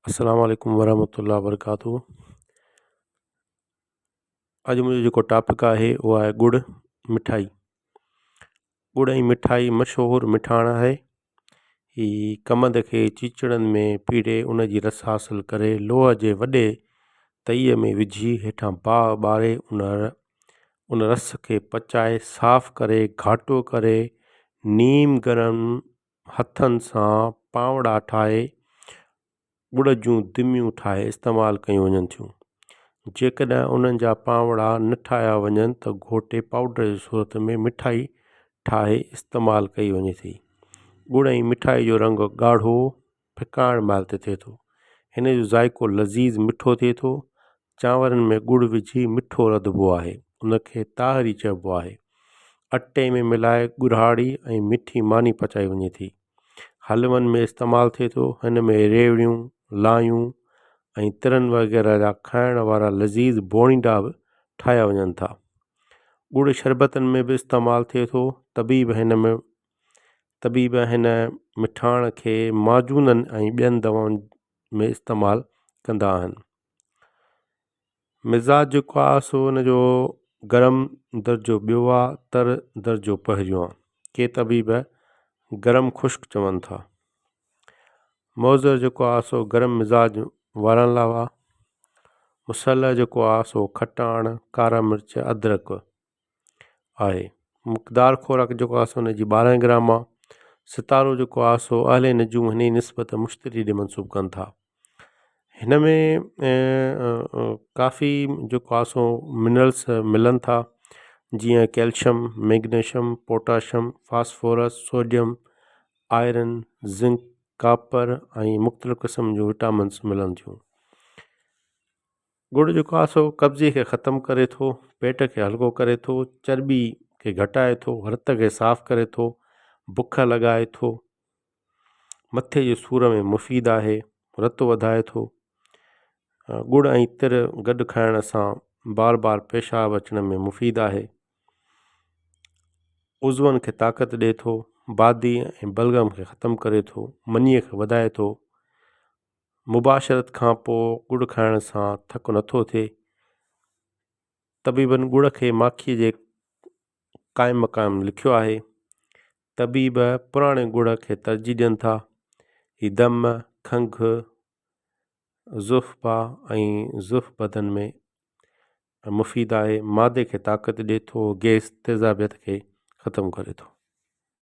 अस्सलाम वालेकुम वरहमतुल्लाहि वबरकातुहू। अॼु मुंहिंजो जेको टॉपिक आहे उहो आहे गुड़ मिठाई। गुड़ ऐं मिठाई मशहूरु मिठाण आहे। ही कमंद खे चीचड़नि में पीड़े उन जी रस हासिलु करे लोह जे वॾे तईअ में विझी हेठां बाहि ॿारे उन रस खे पचाए साफ़ करे घाटो करे नीम गरम हथनि सां पावड़ा ठाहे गुड़ जूं दिमियूं ठाहे इस्तेमालु कयूं वञनि थियूं। जेकॾहिं उन्हनि जा पावड़ा न ठाहिया वञनि त घोटे पाउडर जी सूरत में मिठाई ठाहे इस्तेमालु कई वञे थी। गुड़ ऐं मिठाई जो रंग ॻाढ़ो फिकाइण महिल ते थिए थो। हिन जो ज़ाइको लज़ीज़ मिठो थिए थो। चांवरनि में गुड़ विझी मिठो रधिबो आहे, उनखे ताहरी चइबो आहे। अटे में मिलाए ॻुड़हाड़ी ऐं मिठी मानी पचाई वञे थी। हलवनि में इस्तेमालु थिए थो। हिन में रेवड़ियूं, लायूं ऐं तिरनि वग़ैरह जा खाइण वारा लज़ीज़ बोणीदा बि ठाहिया वञनि था। गुड़ शरबतनि में बि इस्तेमालु थिए थो। तबीब हिन मिठाण खे माजूननि ऐं ॿियनि दवाउनि में इस्तेमालु कंदा आहिनि। मिज़ाज जेको आहे सो हुन जो गरम दर्जो ॿियो आहे, तर दर्जो पहिरियों आहे। के तबीब गरम ख़ुश्क चवनि था। मौज़र जेको आहे सो गरम मिज़ाज वारनि लाइ आहे। मुसल जेको आहे सो खटाण, कारा मिर्च, अदरक आहे। मुक़दार खुराक जेको आहे सो हुनजी 12 ग्राम आहे। सितारो जेको आहे सो अहले निजूम हिन जी निस्बत मुश्तरी ॾे मनसूब कनि था। हिन में काफ़ी जेको आहे सो मिनरल्स मिलनि था, जीअं calcium, magnesium, potassium, phosphorus, sodium, iron, zinc, copper ऐं मुख़्तलिफ़ क़िस्म जूं विटामिन्स मिलनि थियूं। गुड़ जेको आहे सो कब्ज़े खे ख़तमु करे थो, पेट खे हल्को करे थो, चर्बी खे घटाए थो, रत खे साफ़ करे थो, बुख लॻाए थो, मथे जे सूर में मुफ़ीद आहे, रतु वधाए थो। गुड़ ऐं तिर गॾु खाइण सां बार बार पेशाब अचण में मुफ़ीद आहे। उज़वनि खे ताक़त ॾिए थो, बादी ऐं बलगम खे ख़तमु करे थो, मनीअ खे वधाए थो। मुबाशरत खां पोइ गुड़ खाइण सां थकु नथो थिए। तबीबनि गुड़ खे माखीअ जे क़ाइम मक़ाम लिखियो आहे। तबीब पुराणे गुड़ खे तरजीह ॾियनि था। ही दम, खंघि, ज़ुफ़्बा ऐं ज़ुफ़ बदन में मुफ़ीद आहे। मादे खे ताक़त ॾिए थो, गैस तेज़ाबियत खे ख़तमु करे थो।